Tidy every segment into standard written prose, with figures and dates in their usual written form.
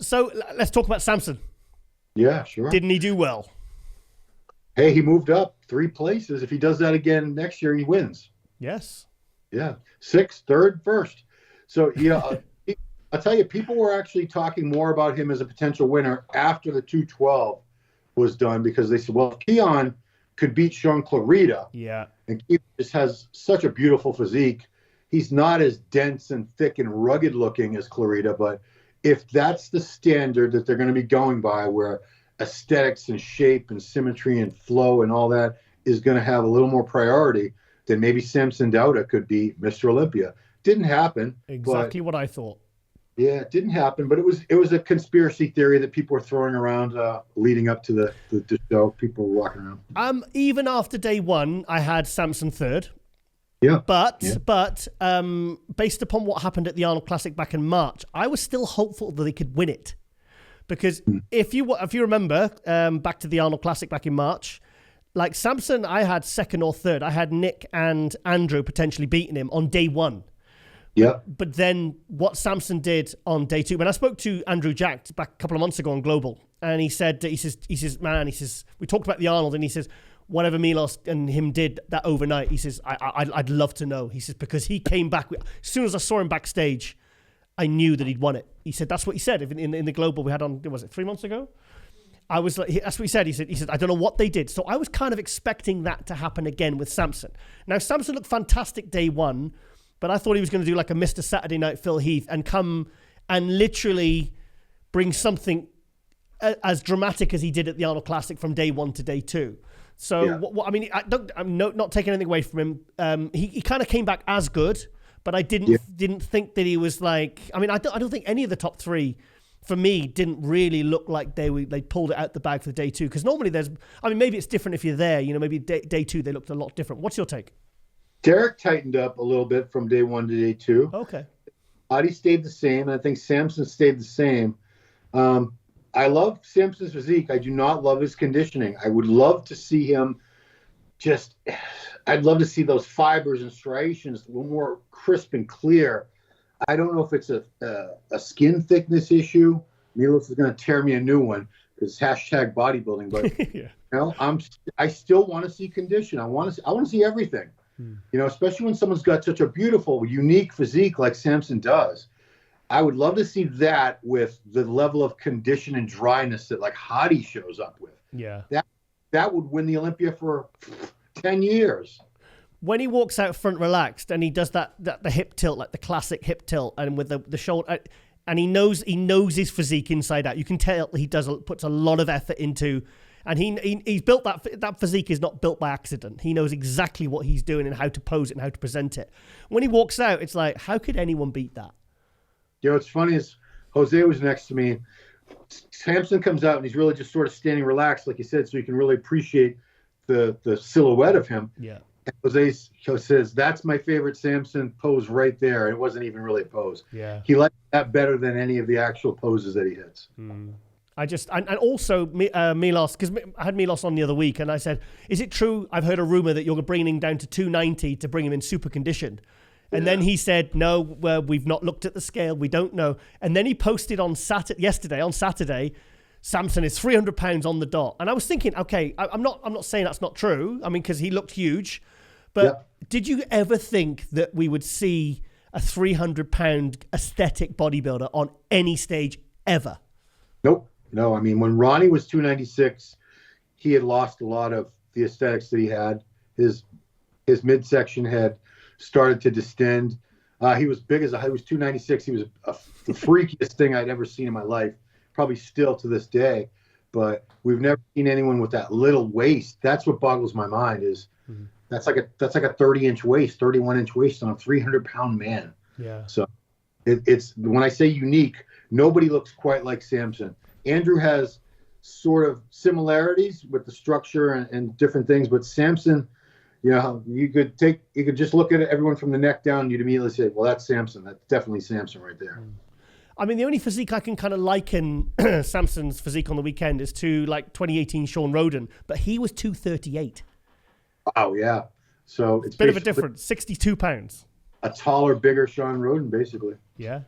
So let's talk about Samson. Yeah, sure. Didn't he do well? Hey, he moved up 3 places. If he does that again next year, he wins. Yes. Yeah, sixth, third, first. So I'll tell you, people were actually talking more about him as a potential winner after the 212 was done because they said, well, if Keon could beat Sean Clarita, yeah, and Keon just has such a beautiful physique. He's not as dense and thick and rugged looking as Clarita, but if that's the standard that they're going to be going by, where aesthetics and shape and symmetry and flow and all that is going to have a little more priority, then maybe Samson Dauda could be Mr. Olympia. Didn't happen. Exactly what I thought. Yeah, it didn't happen, but it was a conspiracy theory that people were throwing around leading up to the show. People were walking around. Even after day one, I had Samson third. Yeah. But based upon what happened at the Arnold Classic back in March, I was still hopeful that they could win it. Because if you remember, back to the Arnold Classic back in March, like Samson, I had second or third. I had Nick and Andrew potentially beating him on day one. Yeah. But then what Samson did on day two, when I spoke to Andrew Jack back a couple of months ago on Global, and he said, we talked about the Arnold, and he says, whatever Milos and him did that overnight, he says, I'd love to know. He says, because he came back, as soon as I saw him backstage, I knew that he'd won it. He said, that's what he said in the Global we had on, was it 3 months ago? I was like, that's what he said. He said, I don't know what they did. So I was kind of expecting that to happen again with Samson. Now, Samson looked fantastic day one, but I thought he was going to do like a Mr. Saturday Night Phil Heath and come and literally bring something as dramatic as he did at the Arnold Classic from day one to day two. So, I mean, I'm not taking anything away from him. He kind of came back as good, but I didn't think that he was like, I mean, I don't think any of the top three for me didn't really look like they pulled it out the bag for the day two. Because normally maybe it's different if you're there, maybe day two, they looked a lot different. What's your take? Derek tightened up a little bit from day one to day two. Okay. Adi stayed the same, and I think Samson stayed the same. I love Samson's physique. I do not love his conditioning. I would love to see him I'd love to see those fibers and striations a little more crisp and clear. I don't know if it's a skin thickness issue. Milos is going to tear me a new one because #bodybuilding. But yeah. I still want to see condition. I want to see everything. Especially when someone's got such a beautiful, unique physique like Samson does. I would love to see that with the level of condition and dryness that like Hadi shows up with. Yeah. That would win the Olympia for 10 years. When he walks out front relaxed and he does the hip tilt, like the classic hip tilt, and with the shoulder, and he knows his physique inside out. You can tell he puts a lot of effort into, and he's built that physique is not built by accident. He knows exactly what he's doing and how to pose it and how to present it. When he walks out, it's like, how could anyone beat that? What's funny is Jose was next to me. Samson comes out and he's really just sort of standing relaxed, like you said, so you can really appreciate the silhouette of him. Yeah. And Jose says, that's my favorite Samson pose right there. It wasn't even really a pose. Yeah. He liked that better than any of the actual poses that he hits. And also Milos, because I had Milos on the other week, and I said, is it true? I've heard a rumor that you're bringing him down to 290 to bring him in super conditioned. And then he said, no, we've not looked at the scale. We don't know. And then he posted on Saturday, Samson is 300 pounds on the dot. And I was thinking, okay, I'm not saying that's not true. I mean, because he looked huge. But did you ever think that we would see a 300-pound aesthetic bodybuilder on any stage ever? Nope. No, I mean, when Ronnie was 296, he had lost a lot of the aesthetics that he had. His midsection had started to distend. He was big he was 296. He was the freakiest thing I'd ever seen in my life, probably still to this day. But we've never seen anyone with that little waist. That's what boggles my mind is that's like a 30-inch waist, 31-inch waist on a 300-pound man. Yeah. So it's when I say unique, nobody looks quite like Samson. Andrew has sort of similarities with the structure and different things, but Samson, you could just look at everyone from the neck down and you'd immediately say, well, that's Samson. That's definitely Samson right there. I mean, the only physique I can kind of liken Samson's physique on the weekend is to like 2018 Sean Roden, but he was 238. Wow, yeah. So it's a bit of a difference, 62 pounds. A taller, bigger Sean Roden, basically. Yeah.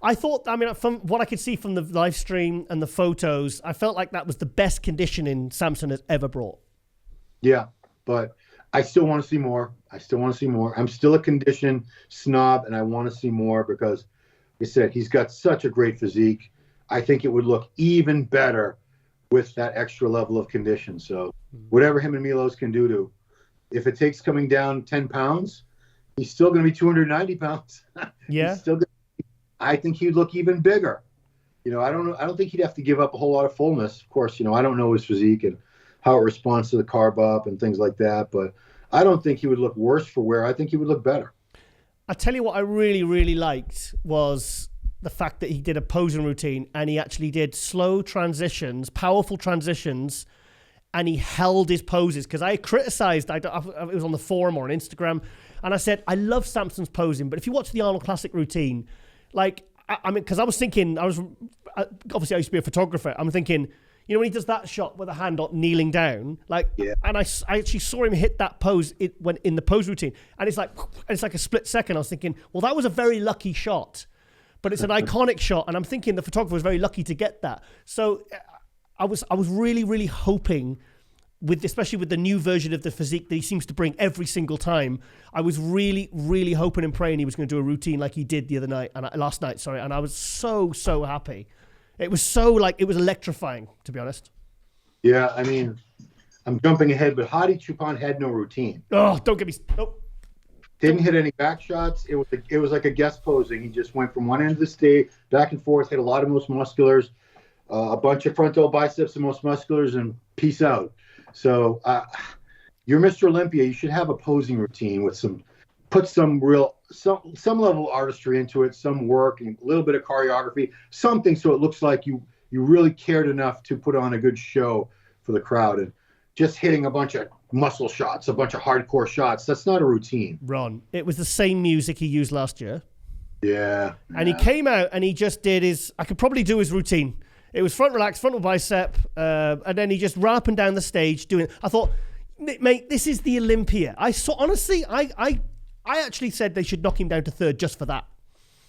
I thought, I mean, from what I could see from the live stream and the photos, I felt like that was the best conditioning Samson has ever brought. Yeah, but I still want to see more. I'm still a condition snob, and I want to see more because, like I said, he's got such a great physique. I think it would look even better with that extra level of condition. So whatever him and Milos can do if it takes coming down 10 pounds, he's still going to be 290 pounds. Yeah. I think he'd look even bigger. You know, I don't think he'd have to give up a whole lot of fullness. Of course, you know, I don't know his physique and how it responds to the carb up and things like that, but I don't think he would look worse for wear. I think he would look better. I tell you what I really, really liked was the fact that he did a posing routine and he actually did slow transitions, powerful transitions, and he held his poses. Because I criticized, it was on the forum or on Instagram, and I said, I love Samson's posing, but if you watch the Arnold Classic routine, like, I mean, because I was thinking, obviously I used to be a photographer, I'm thinking, you know, when he does that shot with a hand up kneeling down, like, yeah. And I actually saw him hit that pose when in the pose routine, and it's like a split second. I was thinking, well, that was a very lucky shot, but it's an iconic shot, and I'm thinking the photographer was very lucky to get that. So I was really, really hoping, especially with the new version of the physique that he seems to bring every single time, I was really, really hoping and praying he was going to do a routine like he did last night, and I was so happy. It was it was electrifying, to be honest. Yeah, I mean, I'm jumping ahead, but Hadi Choopan had no routine. Oh, don't get me... Nope. Didn't hit any back shots. It was like a guest posing. He just went from one end of the stage, back and forth, hit a lot of most musculars, a bunch of frontal biceps and most musculars, and peace out. So you're Mr. Olympia. You should have a posing routine with put some level of artistry into it, some work, and a little bit of choreography, something so it looks like you really cared enough to put on a good show for the crowd. And just hitting a bunch of muscle shots, a bunch of hardcore shots, that's not a routine. Ron, it was the same music he used last year. Yeah. And he came out and he just did I could probably do his routine. It was front relax, frontal bicep, and then he just ran up and down the stage doing it. I thought, mate, this is the Olympia. Honestly, I actually said they should knock him down to third just for that.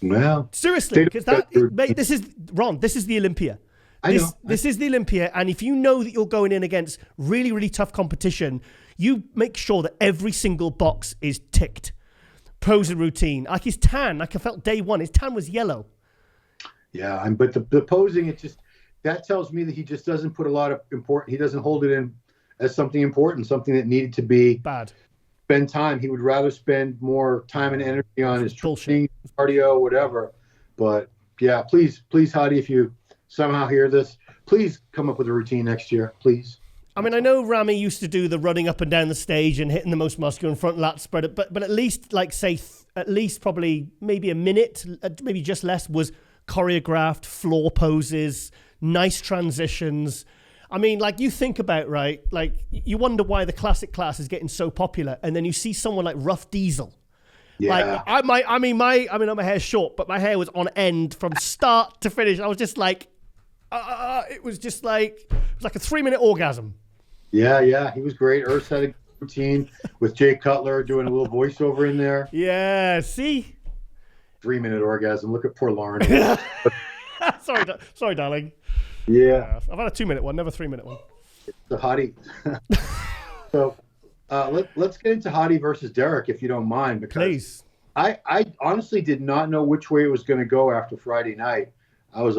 Well, seriously, because mate, this is the Olympia. This is the Olympia, and if you know that you're going in against really, really tough competition, you make sure that every single box is ticked. Posing routine, like his tan, like I felt day one, his tan was yellow. Yeah, but the posing, that tells me that he just doesn't put a lot of he doesn't hold it in as something important, something that needed to be bad. Spend time. He would rather spend more time and energy on his training, cardio, whatever. But yeah, please, Hadi, if you somehow hear this, please come up with a routine next year, please. I mean, I know Ramy used to do the running up and down the stage and hitting the most muscular and front lat spread, but at least, probably maybe a minute, maybe just less, was choreographed floor poses, nice transitions. I mean, like, you think about, right, like, you wonder why the classic class is getting so popular, and then you see someone like Rough Diesel. Yeah. Like, my hair's short, but my hair was on end from start to finish. I was just like, it was like a 3-minute orgasm. Yeah, he was great. Earth had a routine with Jay Cutler doing a little voiceover in there. Yeah, see? 3-minute orgasm. Look at poor Lauren. Sorry, darling. Yeah. I've had a 2-minute one, never a 3-minute one. It's the Hadi. So let's get into Hadi versus Derek, if you don't mind, because please. I honestly did not know which way it was going to go after Friday night. I was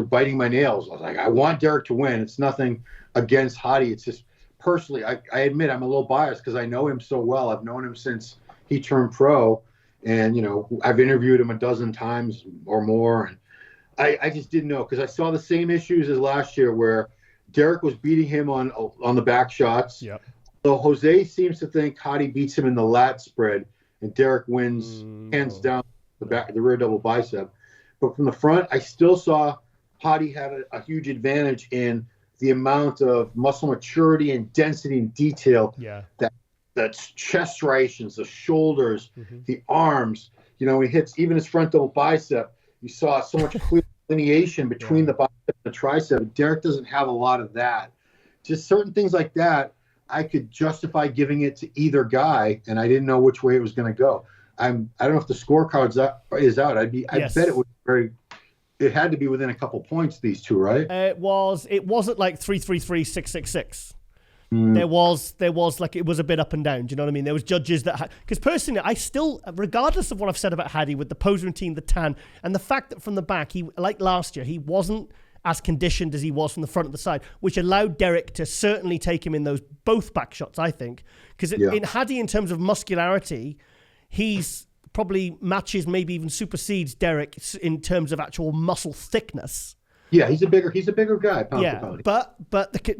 biting my nails. I was like, I want Derek to win. It's nothing against Hadi. It's just personally, I admit I'm a little biased because I know him so well. I've known him since he turned pro, and I've interviewed him a dozen times or more, and I just didn't know because I saw the same issues as last year where Derek was beating him on the back shots. Yep. So Jose seems to think Hadi beats him in the lat spread, and Derek wins hands down the rear double bicep. But from the front, I still saw Hadi had a huge advantage in the amount of muscle maturity and density and detail. Yeah. That's chest striations, the shoulders, the arms. He hits even his front double bicep. You saw so much clear delineation between the bicep and the tricep. Derek doesn't have a lot of that. Just certain things like that, I could justify giving it to either guy, and I didn't know which way it was going to go. I don't know if the scorecard is out. I bet it would be very. It had to be within a couple points. These two, right? It wasn't like 333, 666. There was like, it was a bit up and down. Do you know what I mean? There was judges that because personally, I still, regardless of what I've said about Hadi with the pose routine, the tan, and the fact that from the back, he, like last year, he wasn't as conditioned as he was from the front and the side, which allowed Derek to certainly take him in those both back shots, I think. Because in Hadi, in terms of muscularity, he's probably matches, maybe even supersedes Derek in terms of actual muscle thickness. Yeah, he's a bigger guy. Pound for pound.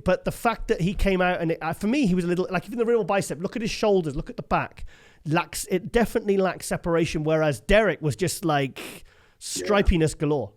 But the fact that he came out and for me he was a little like even the real bicep. Look at his shoulders. Look at the back. It definitely lacks separation. Whereas Derek was just like stripiness galore.